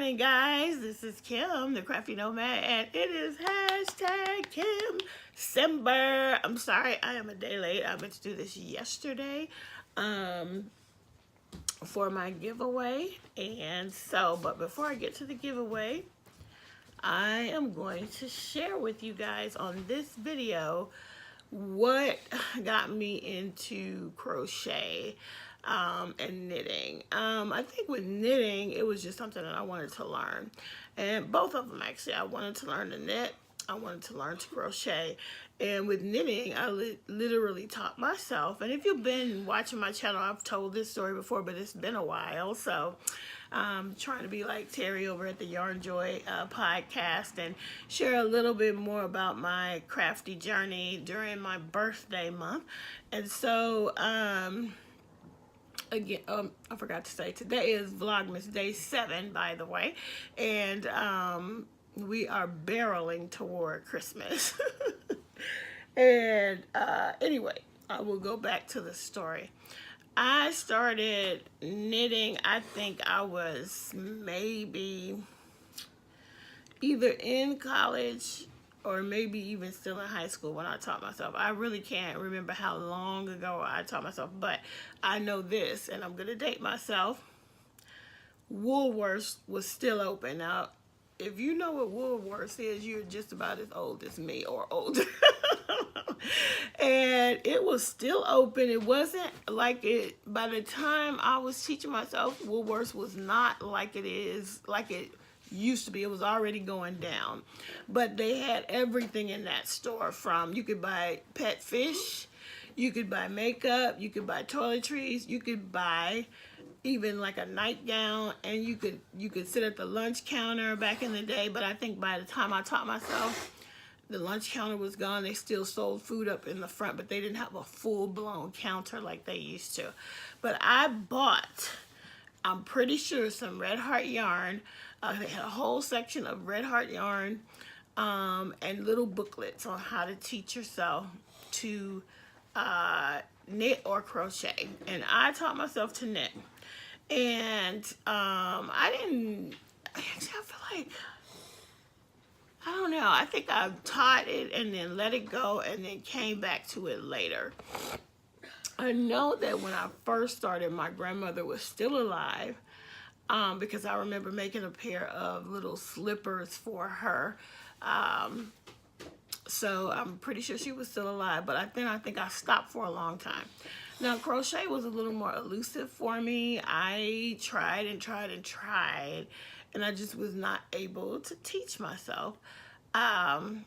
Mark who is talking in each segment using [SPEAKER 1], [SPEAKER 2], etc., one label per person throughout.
[SPEAKER 1] morning, guys. This is Kim, the Crafty Nomad, and it is hashtag kimcember. I'm sorry, I am a day late. I meant to do this yesterday for my giveaway. But before I get to the giveaway, I am going to share with you guys on this video what got me into crochet and knitting. I think with knitting, it was just something that I wanted to learn. And both of them, actually. I wanted to learn to knit. I wanted to learn to crochet. And with knitting, I literally taught myself. And if you've been watching my channel, I've told this story before, but it's been a while. So I'm trying to be like Terry over at the Yarn Joy podcast and share a little bit more about my crafty journey during my birthday month. And so, again, I forgot to say, today is Vlogmas day 7, by the way, and we are barreling toward Christmas. And anyway, I will go back to the story. I started knitting, I think I was maybe either in college or maybe even still in high school when I taught myself. I really can't remember how long ago I taught myself, but I know this, and I'm going to date myself. Woolworths was still open. Now, if you know what Woolworths is, you're just about as old as me or older. And it was still open. It wasn't like it, by the time I was teaching myself, Woolworths was not like it is, like it used to be. It was already going down, but they had everything in that store. From, you could buy pet fish, you could buy makeup, you could buy toiletries, you could buy even like a nightgown, and you could sit at the lunch counter back in the day. But I think by the time I taught myself, the lunch counter was gone. They still sold food up in the front, but they didn't have a full-blown counter like they used to. But I bought, I'm pretty sure, some Red Heart yarn. They had a whole section of Red Heart yarn and little booklets on how to teach yourself to knit or crochet. And I taught myself to knit. And I feel like, I don't know, I think I taught it and then let it go and then came back to it later. I know that when I first started, my grandmother was still alive, because I remember making a pair of little slippers for her. So I'm pretty sure she was still alive, but I think I stopped for a long time. Now, crochet was a little more elusive for me. I tried and tried and tried, and I just was not able to teach myself how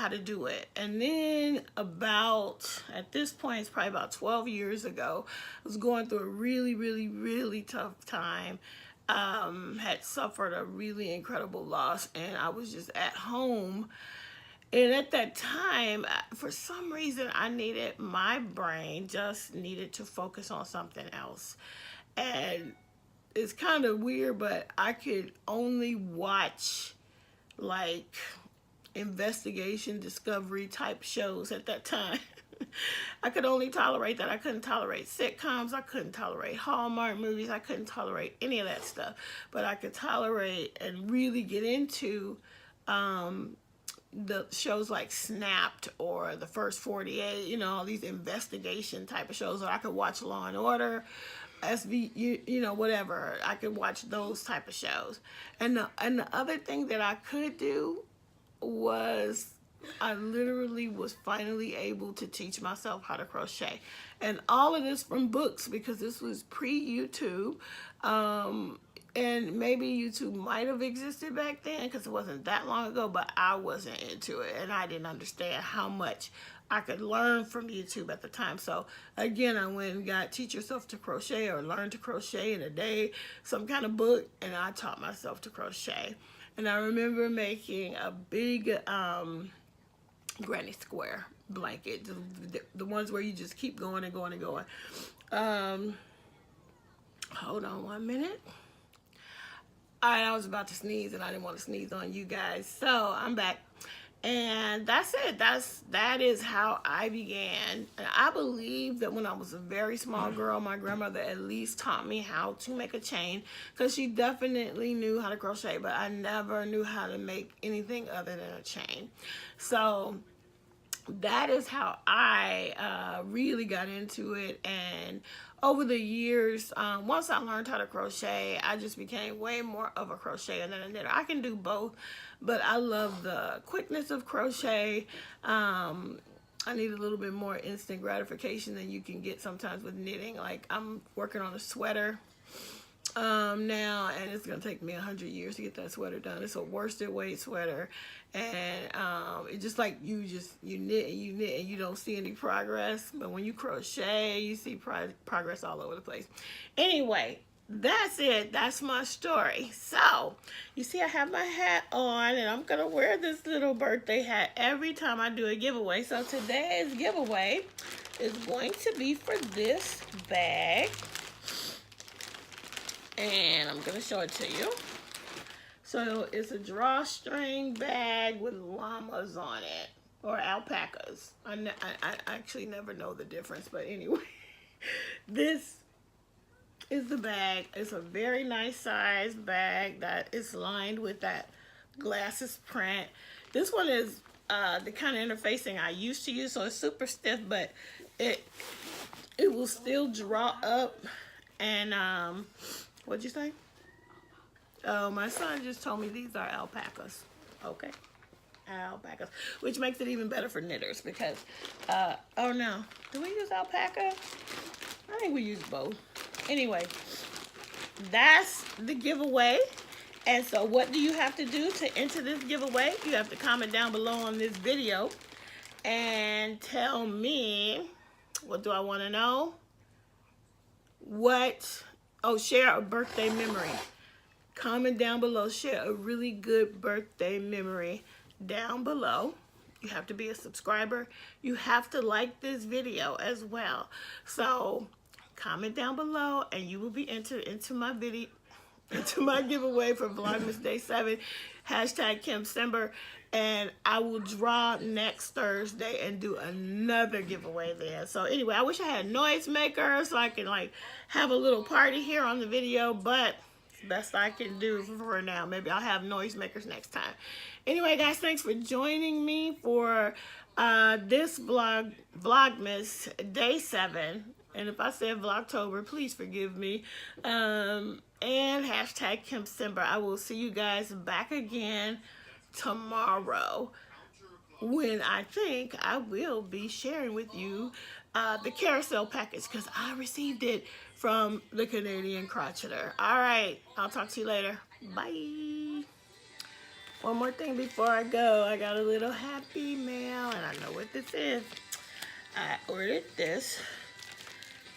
[SPEAKER 1] to do it. And then at this point, it's probably about 12 years ago, I was going through a really, really, really tough time. Had suffered a really incredible loss, and I was just at home. And at that time, for some reason, my brain just needed to focus on something else. And it's kind of weird, but I could only watch like investigation, discovery type shows at that time. I could only tolerate that. I couldn't tolerate sitcoms. I couldn't tolerate Hallmark movies. I couldn't tolerate any of that stuff. But I could tolerate and really get into the shows like Snapped or The First 48, you know, all these investigation type of shows. Or I could watch Law and Order, whatever. I could watch those type of shows. And the other thing that I could do was, I literally was finally able to teach myself how to crochet. And all of this from books, because this was pre-YouTube. And maybe YouTube might have existed back then because it wasn't that long ago, but I wasn't into it. And I didn't understand how much I could learn from YouTube at the time. So again, I went and got Teach Yourself to Crochet or Learn to Crochet in a Day, some kind of book, and I taught myself to crochet. And I remember making a big granny square blanket, the ones where you just keep going and going and going. Hold on 1 minute. All right, I was about to sneeze and I didn't want to sneeze on you guys. So I'm back. And that's it. That is how I began. And I believe that when I was a very small girl, my grandmother at least taught me how to make a chain, because she definitely knew how to crochet, but I never knew how to make anything other than a chain. So that is how I really got into it. And over the years, once I learned how to crochet, I just became way more of a crocheter than a knitter. I can do both, but I love the quickness of crochet. I need a little bit more instant gratification than you can get sometimes with knitting. Like, I'm working on a sweater now, and it's gonna take me 100 years to get that sweater done. It's a worsted weight sweater, and it's just like you knit and you don't see any progress. But when you crochet, you see progress all over the place. Anyway, that's it. That's my story. So you see I have my hat on, and I'm gonna wear this little birthday hat every time I do a giveaway. So today's giveaway is going to be for this bag, and I'm gonna show it to you. So it's a drawstring bag with llamas on it, or alpacas. I actually never know the difference, but anyway, this is the bag. It's a very nice size bag that is lined with that glasses print. This one is the kind of interfacing I used to use, so it's super stiff, but it will still draw up. And what'd you say? Oh, my son just told me these are alpacas. Okay, alpacas, which makes it even better for knitters, because oh no, do we use alpaca? I think we use both. Anyway, that's the giveaway. And so what do you have to do to enter this giveaway? You have to comment down below on this video and tell me, what do I want to know? Share a birthday memory. Comment down below, share a really good birthday memory down below. You have to be a subscriber. You have to like this video as well. So comment down below, and you will be entered into my giveaway for Vlogmas Day 7, hashtag kimcember. And I will draw next Thursday and do another giveaway there. So anyway, I wish I had noisemaker so I can like have a little party here on the video, but best I can do for now. Maybe I'll have noisemakers next time. Anyway, guys, thanks for joining me for this Vlogmas Day 7. And if I said Vlogtober, please forgive me. And hashtag kimcember. I will see you guys back again tomorrow, when I think I will be sharing with you the carousel package, because I received it from the Canadian crocheter. All right, I'll talk to you later. Bye. One more thing before I go. I got a little happy mail, and I know what this is. I ordered this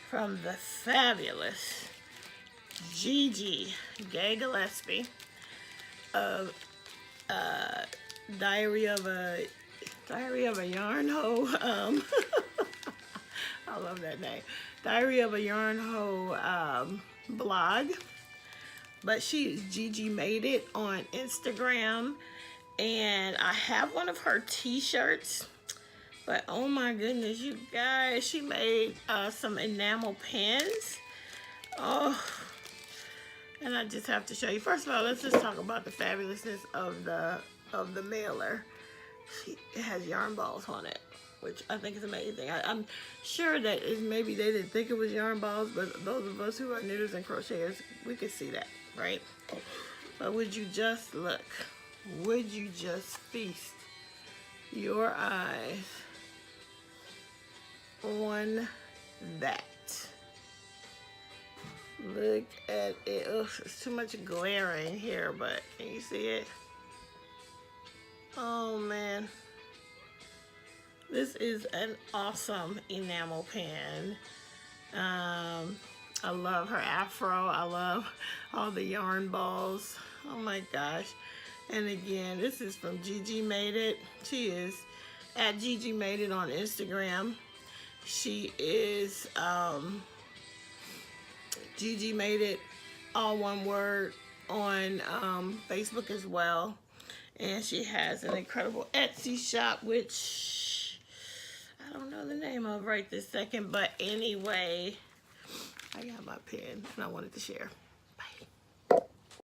[SPEAKER 1] from the fabulous Gigi Gillespie of Diary of a Yarn Hoe. I love that name. Diary of a Yarn Hoe blog. But Gigi Made It on Instagram, and I have one of her t-shirts. But oh my goodness, you guys, she made some enamel pins. Oh, and I just have to show you. First of all, let's just talk about the fabulousness of the mailer. It has yarn balls on it, which I think is amazing. I'm sure that maybe they didn't think it was yarn balls, but those of us who are knitters and crocheters, we could see that, right? But would you just look? Would you just feast your eyes on that? Look at it. Ugh, it's too much glaring here, but can you see it? Oh man, this is an awesome enamel pen. I love her afro. I love all the yarn balls. Oh my gosh. And again, this is from Gigi Made It. She is at Gigi Made It on Instagram. She is Gigi Made It, all one word, on Facebook as well. And she has an incredible Etsy shop, which I don't know the name of right this second. But anyway, I got my pen and I wanted to share.